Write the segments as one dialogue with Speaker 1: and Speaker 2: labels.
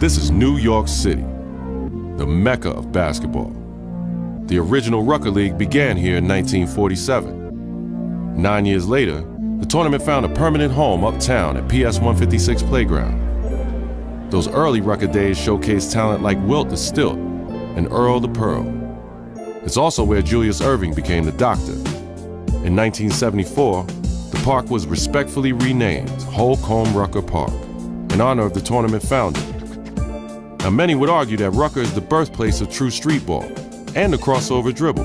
Speaker 1: This is New York City, the mecca of basketball. The original Rucker League began here in 1947. 9 years later, the tournament found a permanent home uptown at PS 156 Playground. Those early Rucker days showcased talent like Wilt the Stilt and Earl the Pearl. It's also where Julius Erving became the Doctor. In 1974, the park was respectfully renamed Holcomb Rucker Park in honor of the tournament founder. Now, many would argue that Rucker is the birthplace of true street ball and the crossover dribble.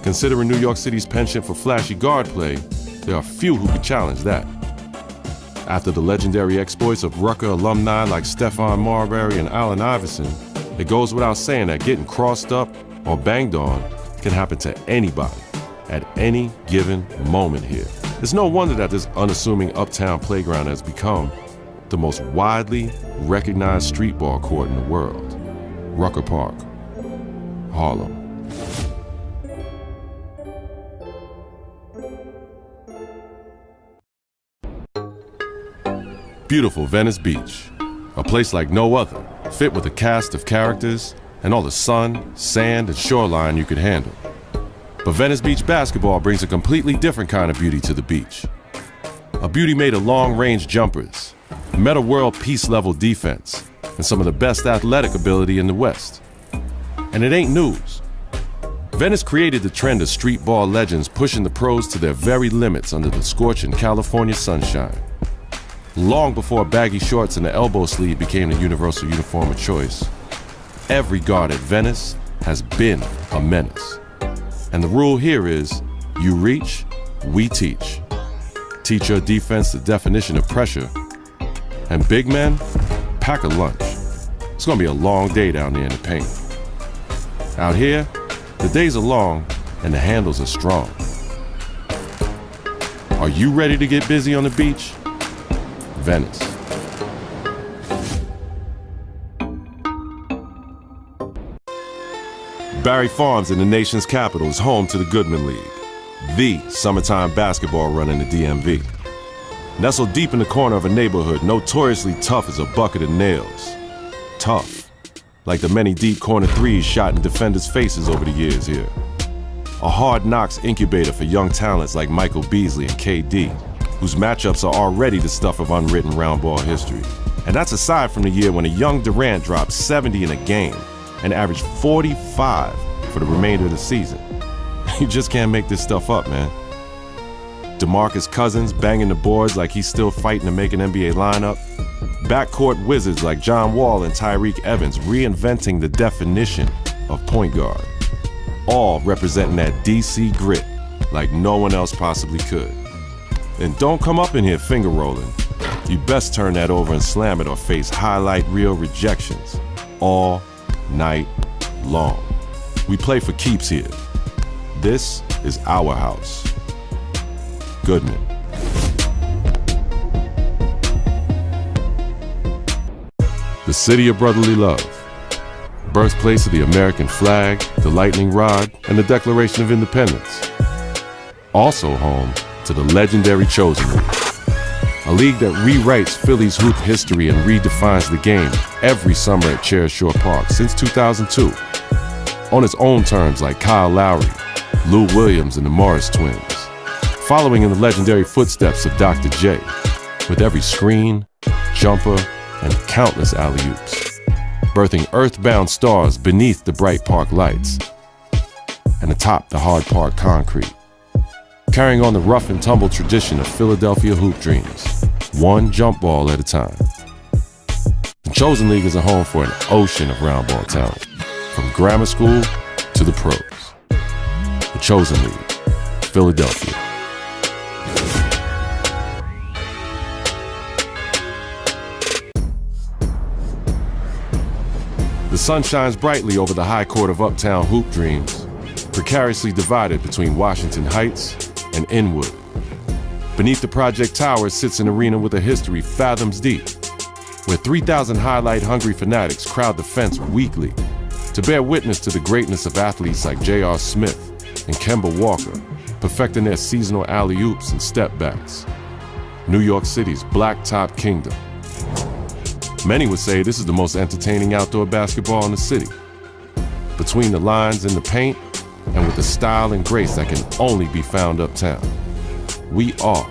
Speaker 1: Considering New York City's penchant for flashy guard play, there are few who could challenge that. After the legendary exploits of Rucker alumni like Stephon Marbury and Allen Iverson, it goes without saying that getting crossed up or banged on can happen to anybody at any given moment here. It's no wonder that this unassuming uptown playground has become the most widely recognized street ball court in the world. Rucker Park, Harlem. Beautiful Venice Beach, a place like no other, fit with a cast of characters and all the sun, sand, and shoreline you could handle. But Venice Beach basketball brings a completely different kind of beauty to the beach. A beauty made of long-range jumpers, meta world peace-level defense, and some of the best athletic ability in the West. And it ain't news. Venice created the trend of street ball legends pushing the pros to their very limits under the scorching California sunshine. Long before baggy shorts and the elbow sleeve became the universal uniform of choice, every guard at Venice has been a menace. And the rule here is, you reach, we teach. Teach your defense the definition of pressure. And big men, pack a lunch. It's gonna be a long day down there in the paint. Out here, the days are long and the handles are strong. Are you ready to get busy on the beach? Venice. Barry Farms in the nation's capital is home to the Goodman League, the summertime basketball run in the DMV. Nestled deep in the corner of a neighborhood notoriously tough as a bucket of nails. Tough, like the many deep corner threes shot in defenders' faces over the years here. A hard knocks incubator for young talents like Michael Beasley and KD, whose matchups are already the stuff of unwritten round ball history. And that's aside from the year when a young Durant dropped 70 in a game and averaged 45 for the remainder of the season. You just can't make this stuff up, man. DeMarcus Cousins banging the boards like he's still fighting to make an NBA lineup. Backcourt wizards like John Wall and Tyreek Evans reinventing the definition of point guard. All representing that DC grit like no one else possibly could. And don't come up in here finger rolling. You best turn that over and slam it or face highlight reel rejections all night long. We play for keeps here. This is our house. Goodman. The city of brotherly love. Birthplace of the American flag, the lightning rod, and the Declaration of Independence. Also home to the legendary Chosen League. A league that rewrites Philly's hoop history and redefines the game every summer at Chair Shore Park since 2002. On its own terms like Kyle Lowry, Lou Williams, and the Morris Twins. Following in the legendary footsteps of Dr. J, with every screen, jumper, and countless alley-oops. Birthing earthbound stars beneath the bright park lights and atop the hard park concrete. Carrying on the rough and tumble tradition of Philadelphia hoop dreams, one jump ball at a time. The Chosen League is a home for an ocean of round ball talent, from grammar school to the pros. The Chosen League, Philadelphia. The sun shines brightly over the high court of uptown hoop dreams, precariously divided between Washington Heights and Inwood. Beneath the project tower sits an arena with a history fathoms deep, where 3,000 highlight-hungry fanatics crowd the fence weekly to bear witness to the greatness of athletes like J.R. Smith and Kemba Walker, perfecting their seasonal alley-oops and step-backs. New York City's blacktop kingdom. Many would say this is the most entertaining outdoor basketball in the city. Between the lines in the paint and with the style and grace that can only be found uptown. We are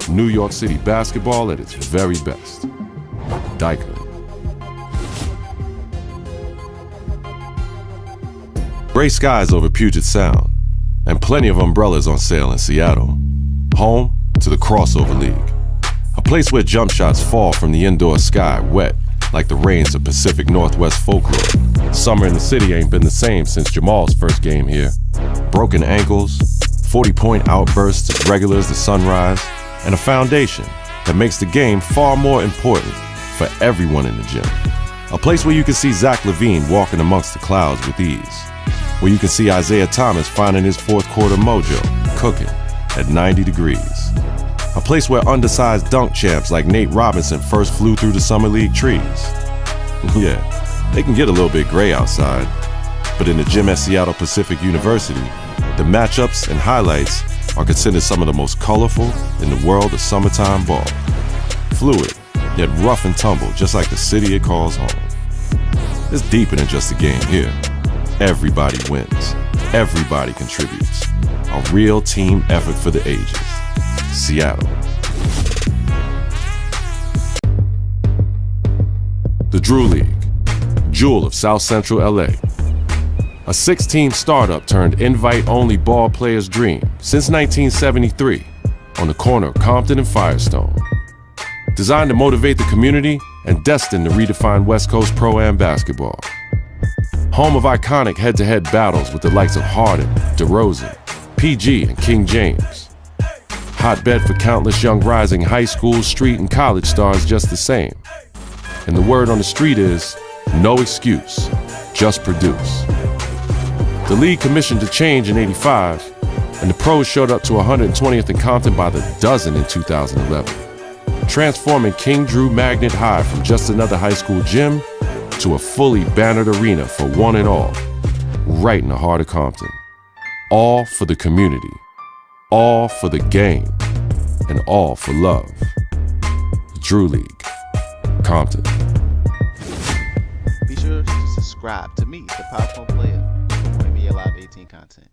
Speaker 1: New York City basketball at its very best. Dyckman. Gray skies over Puget Sound, and plenty of umbrellas on sale in Seattle. Home to the Crossover League, a place where jump shots fall from the indoor sky wet like the rains of Pacific Northwest folklore. Summer in the city ain't been the same since Jamal's first game here. Broken ankles, 40-point outbursts as regular as the sunrise, and a foundation that makes the game far more important for everyone in the gym. A place where you can see Zach LaVine walking amongst the clouds with ease, where you can see Isaiah Thomas finding his fourth quarter mojo, cooking at 90 degrees. A place where undersized dunk champs like Nate Robinson first flew through the Summer League trees. Yeah, they can get a little bit gray outside, but in the gym at Seattle Pacific University, the matchups and highlights are considered some of the most colorful in the world of summertime ball. Fluid, yet rough and tumble, just like the city it calls home. It's deeper than just a game here. Everybody wins. Everybody contributes. A real team effort for the ages. Seattle. The Drew League, jewel of South Central LA. A 6-team startup turned invite-only ball player's dream since 1973 on the corner of Compton and Firestone. Designed to motivate the community and destined to redefine West Coast Pro-Am basketball. Home of iconic head-to-head battles with the likes of Harden, DeRozan, PG, and King James. Hotbed for countless young rising high school, street, and college stars just the same. And the word on the street is, no excuse, just produce. The league commissioned a change in '85, and the pros showed up to 120th and Compton by the dozen in 2011, transforming King Drew Magnet High from just another high school gym to a fully bannered arena for one and all, right in the heart of Compton. All for the community, all for the game, and all for love. The Drew League, Compton.
Speaker 2: Be sure to subscribe to me, the PowerPoint Player, for more NBA Live 18 content.